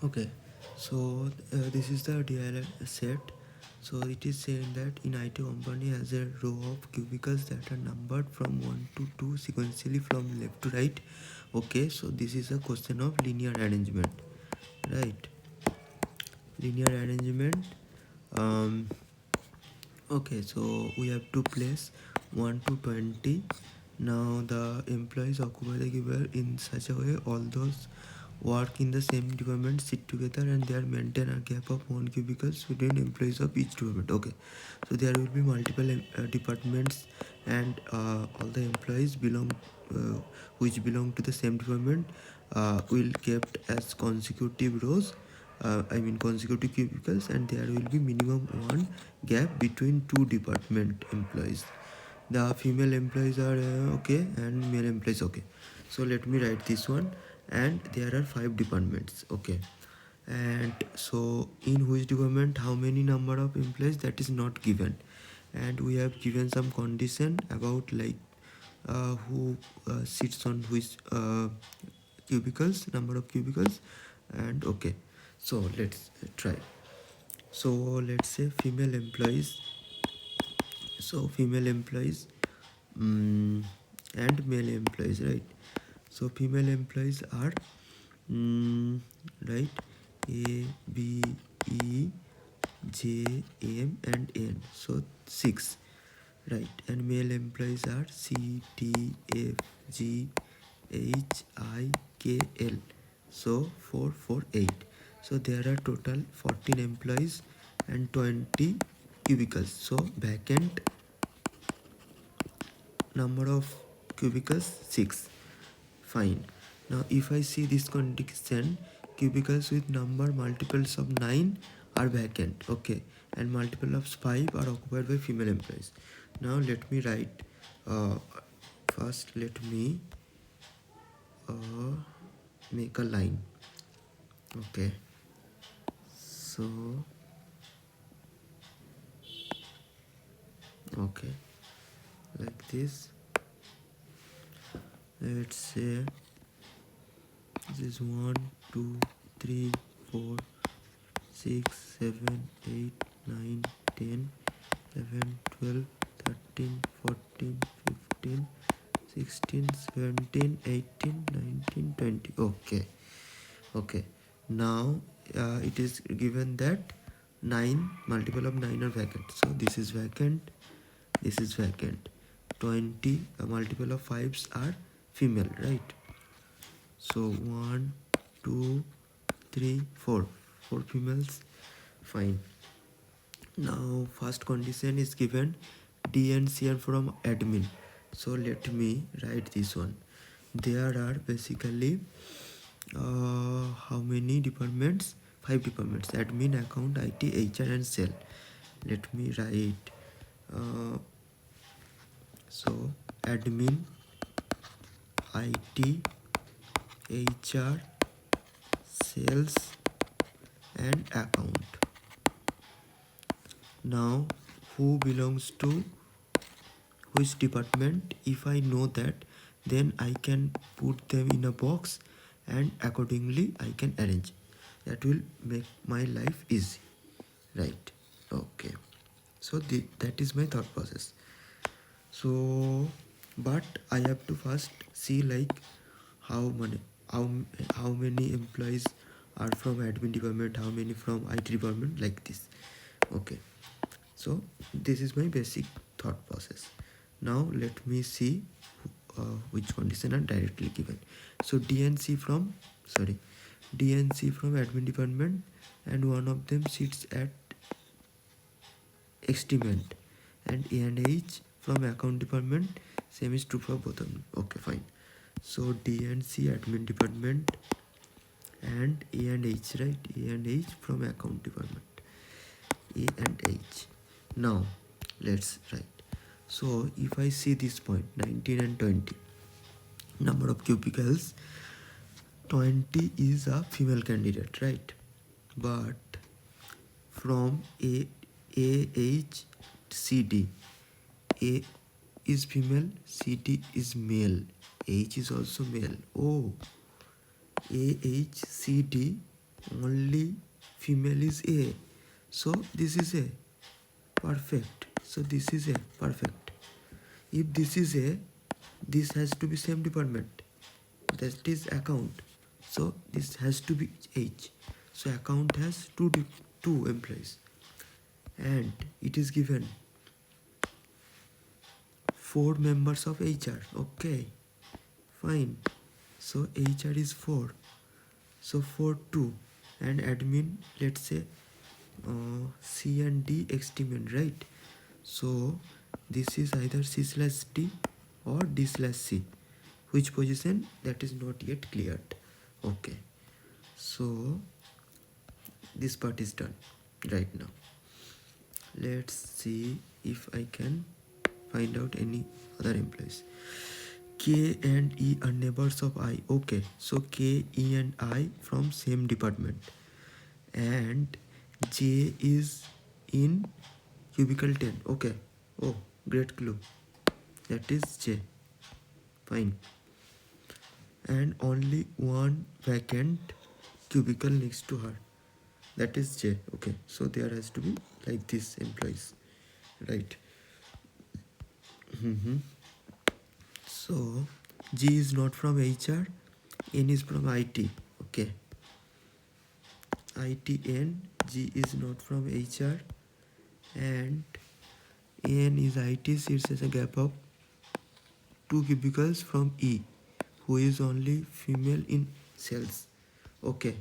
Okay, so this is the DILR set. So it is saying that in IT company has a row of cubicles that are numbered from 1 to 2 sequentially from left to right. Okay, so this is a question of linear arrangement, right? Linear arrangement. Um, okay, so we have to place 1 to 20. Now the employees occupy the cubicle in such a way all those work in the same department sit together and there maintain a gap of 1 cubicles between employees of each department. Okay, so there will be multiple departments and all the employees belong uh, which belong to the same department will kept as consecutive rows, I mean consecutive cubicles, and there will be minimum one gap between two department employees. The female employees are okay and male employees okay. So let me write this one, and there are 5 departments. Okay, and so in which department how many number of employees, that is not given, and we have given some condition about like who sits on which cubicles, number of cubicles, and okay, so let's try. So let's say female employees, so female employees, and male employees, right? So female employees are right, A, B, E, J, M and N, so 6, right? And male employees are C, D, F, G, H, I, K, L, so 4, 4, 8. So there are total 14 employees and 20 cubicles. So vacant number of cubicles 6. Fine. Now if I see this condition, cubicles with number multiples of 9 are vacant. Okay, and multiple of 5 are occupied by female employees. Now let me write, uh, first let me make a line. Okay, so okay, like this. Let's say this is 1, 2, 3, 4, 6, 7, 8, 9, 10, 11, 12, 13, 14, 15, 16, 17, 18, 19, 20. Okay, okay. Now it is given that 9 multiple of 9 are vacant. So this is vacant, this is vacant. 20 multiple of 5s are female, right? So 1, 2, 3, 4, 4 females. Fine. Now first condition is given, D and C are from admin. So let me write this one. There are basically how many departments? 5 departments: admin, account, IT, HR and sale. Let me write, so admin, IT, HR, sales and account. Now who belongs to which department? If I know that, then I can put them in a box and accordingly I can arrange. That will make my life easy, right? Okay, so that is my thought process. So but I have to first see like how many how, how many employees are from admin department, how many from IT department, like this. Okay, so this is my basic thought process. Now let me see which condition are directly given. So DNC from, sorry, DNC from admin department, and one of them sits at estimate, and A and H from account department, same is true for both of them. Okay, fine. So D and C admin department and A and H, right? A and H from account department, A and H. Now let's write. So if I see this point 19 and 20, number of cubicles, 20 is a female candidate, right? But from H, C, D, A is female, C, D is male, H is also male. Oh, A, H, C, D only female is A, so this is A, perfect. So this is A, perfect. If this is A, this has to be same department, that is account, so this has to be H. So account has two employees, and it is given 4 members of HR. Okay, fine. So HR is 4, so 4 2, and admin, let's say C and D estimate, right? So this is either C slash D or D slash C. Which position, that is not yet cleared. Okay, so this part is done right now. Let's see if I can find out any other employees. K and E are neighbors of I. Okay, so K, E and I from same department, and J is in cubicle 10. Okay, oh, great clue, that is J, fine. And only one vacant cubicle next to her, that is J. Okay, so there has to be like this employees, right? So G is not from HR, N is from IT. Okay, ITN, G is not from HR, and N is IT, sits as a gap of 2 cubicles from E, who is only female in sales. Okay,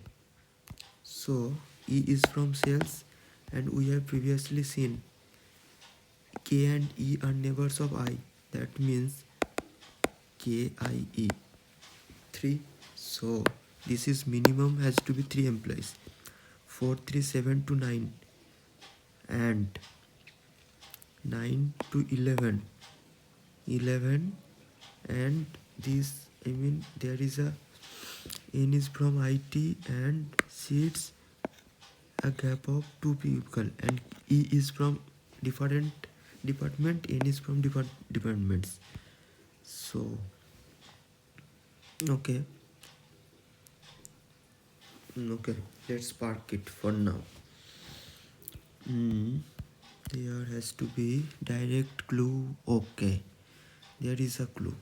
so E is from sales, and we have previously seen K and E are neighbors of I. That means KIE 3. So this is minimum has to be 3 employees. 4 3 7 to 9, and 9 to 11, and this, I mean, there is a N is from IT and sits a gap of 2 people, and E is from different department, N is from different departments. So okay, okay, let's park it for now. There has to be direct clue. Okay, there is a clue,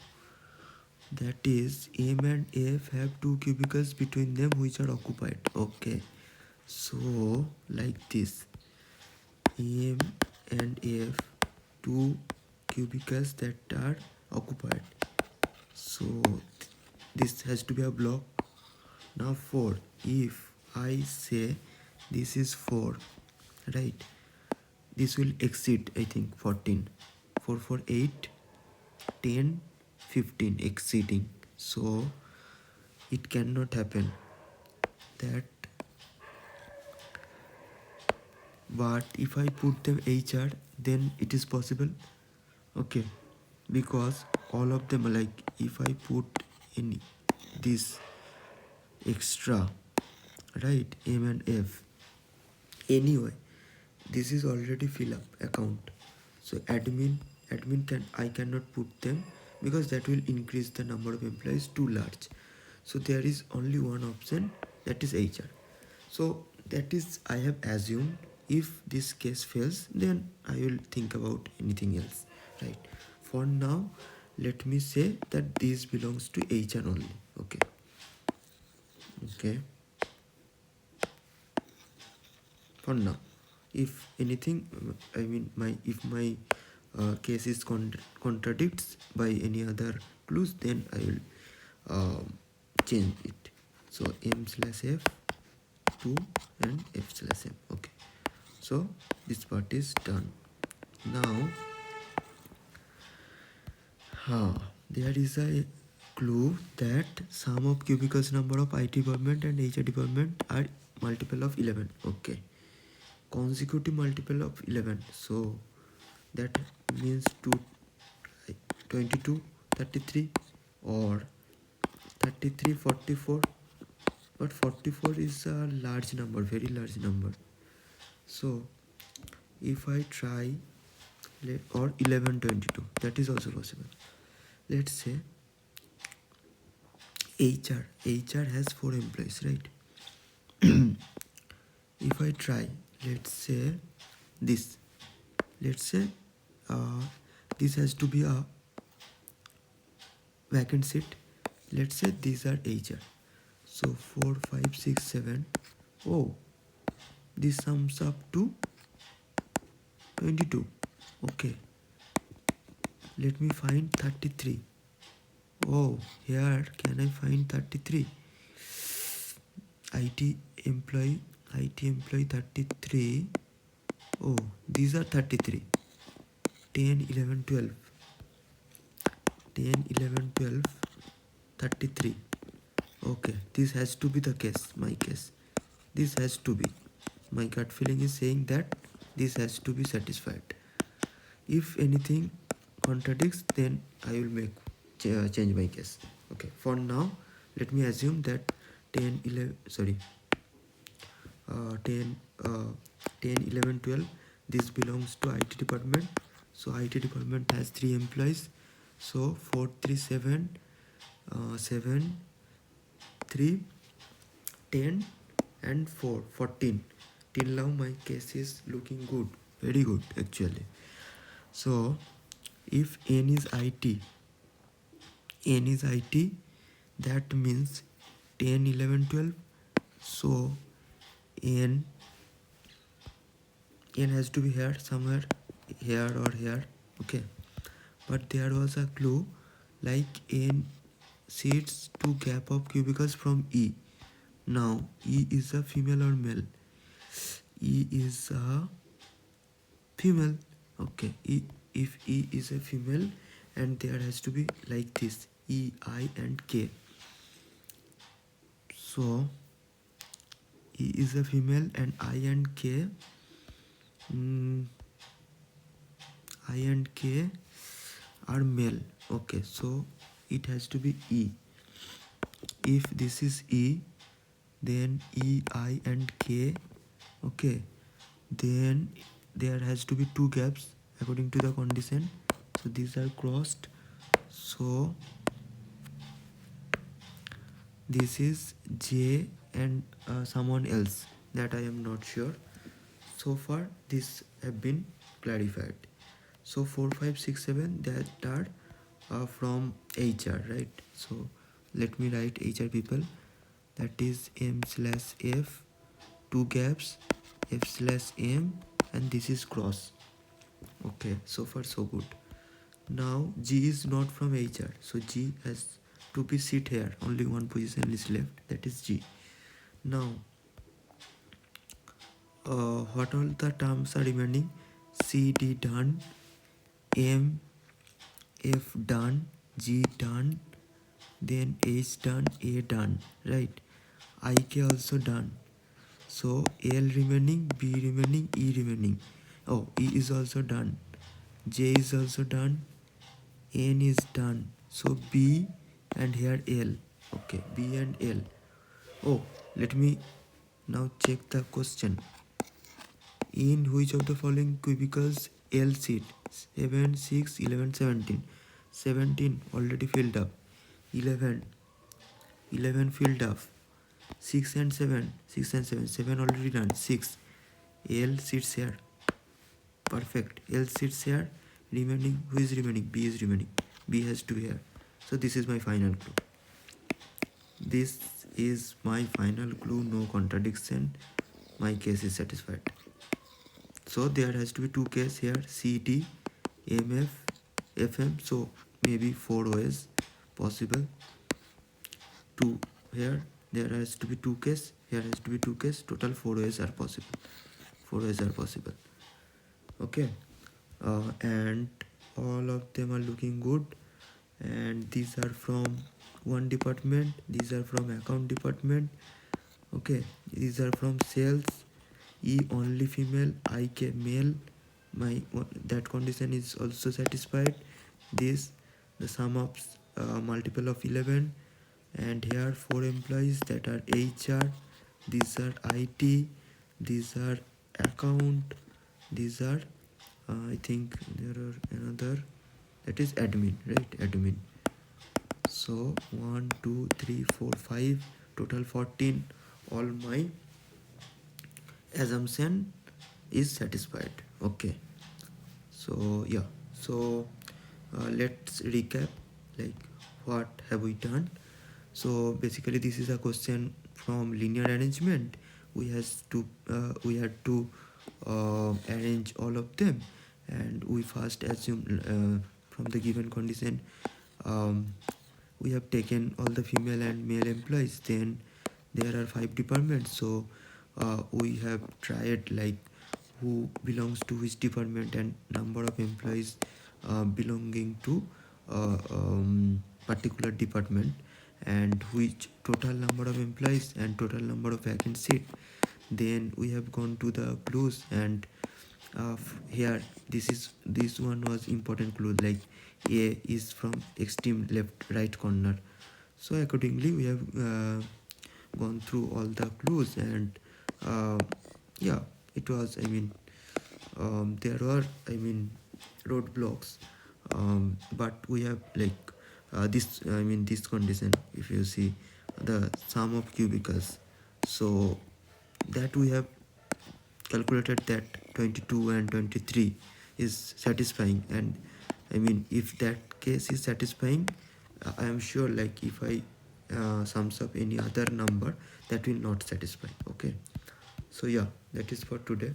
that is M and F have 2 cubicles between them which are occupied. Okay, so like this, M and F, 2 cubicles that are occupied, so this has to be a block. Now 4, if I say this is 4, right, this will exceed, I think, 14. 4 4 8, 10, 15, exceeding, so it cannot happen that. But if I put them HR, then it is possible. Okay, because all of them are like, if I put any this extra, right, M and F, anyway, this is already fill up account, so admin can, I cannot put them because that will increase the number of employees too large. So there is only one option, that is HR. So that is, I have assumed, if this case fails, then I will think about anything else, right? For now, let me say that this belongs to HR only. Okay, okay, for now. If anything, I mean, if my case is contradicts by any other clues, then I will change it. So M slash F 2 and F slash M. Okay, so this part is done. Now there is a clue that sum of cubicles number of IT department and HR department are multiple of 11. Okay, consecutive multiple of 11, so that means 22 33 or 33 44, but 44 is a large number, very large number. So if I try, or 11 22, that is also possible. Let's say HR has 4 employees, right? if I try, let's say this, let's say uh, this has to be a vacant seat. Let's say these are HR. So 4, 5, 6, 7. Oh, this sums up to 22. Okay, let me find 33. Oh, here can I find 33? IT employee, IT employee 33. Oh, these are 33. 10, 11, 12. 10, 11, 12, 33. Okay, this has to be the case, my case. This has to be. My gut feeling is saying that this has to be satisfied. If anything contradicts, then I will make change my case. Okay, for now, let me assume that 10, 11, sorry, 10, 10, 11, 12, this belongs to IT department. So IT department has 3 employees. So 4, 3, 7, 7, 3, 10 and 4, 14. Till now my case is looking good, very good actually. So if n is IT, that means 10, 11, 12. So n has to be here somewhere, here or here. Okay, but there was a clue like n sits to gap of cubicles from E. Now E is a female or male? E is a female. Okay, if E is a female, and there has to be like this, E, I and K. So E is a female and I and K, I and K are male. Okay, so it has to be E. If this is E, then E, I and K. Okay, then there has to be 2 gaps according to the condition. So these are crossed. So this is J and someone else, that I am not sure. So far this have been clarified. So 4, 5, 6, 7, that are from HR, right? So let me write HR people. That is M/F, 2 gaps, F/M, and this is cross. Okay, so far so good. Now G is not from HR, so G has to be sit here. Only one position is left, that is G. Now what all the terms are remaining? C, D done, M, F done, G done, then H done, A done, right? I, K also done. So L remaining, B remaining, E remaining. Oh, E is also done. J is also done. N is done. So B and here L. Okay, B and L. Oh, let me now check the question. In which of the following cubicles L seat? 7, 6, 11, 17. 17 already filled up. 11 filled up. 6 and 7. 6 and 7. 7 already done. 6. L sits here. Perfect. L sits here. Remaining. Who is remaining? B is remaining. B has to be here. So this is my final clue. This is my final clue. No contradiction. My case is satisfied. So there has to be 2 cases here, CD, MF, FM. So maybe 4 ways possible. 2 here. There has to be 2 cases. Here has to be 2 cases. Total 4 ways are possible. 4 ways are possible. Okay. And all of them are looking good. And these are from one department. These are from account department. Okay. These are from sales. E only female, I, K male. My that condition is also satisfied. This the sum of multiple of 11, and here 4 employees that are HR. These are IT. These are account. These are I think there are another, that is admin, right? Admin. So 1, 2, 3, 4, 5, total 14. All my assumption is satisfied. Okay, so yeah, so let's recap, like what have we done. So basically this is a question from linear arrangement. We had to arrange all of them, and we first assume from the given condition, um, we have taken all the female and male employees. Then there are 5 departments, so we have tried like who belongs to which department and number of employees belonging to particular department, and which total number of employees and total number of vacant seat. Then we have gone to the clues, and here this one was important clue, like A is from extreme left right corner. So accordingly we have gone through all the clues, and uh, yeah, it was, I mean, there were, I mean, roadblocks, but we have like this, I mean, this condition, if you see the sum of cubicles, so that we have calculated that 22 and 23 is satisfying. And I mean, if that case is satisfying, I am sure like if I sums up any other number, that will not satisfy. Okay, so yeah, that is for today.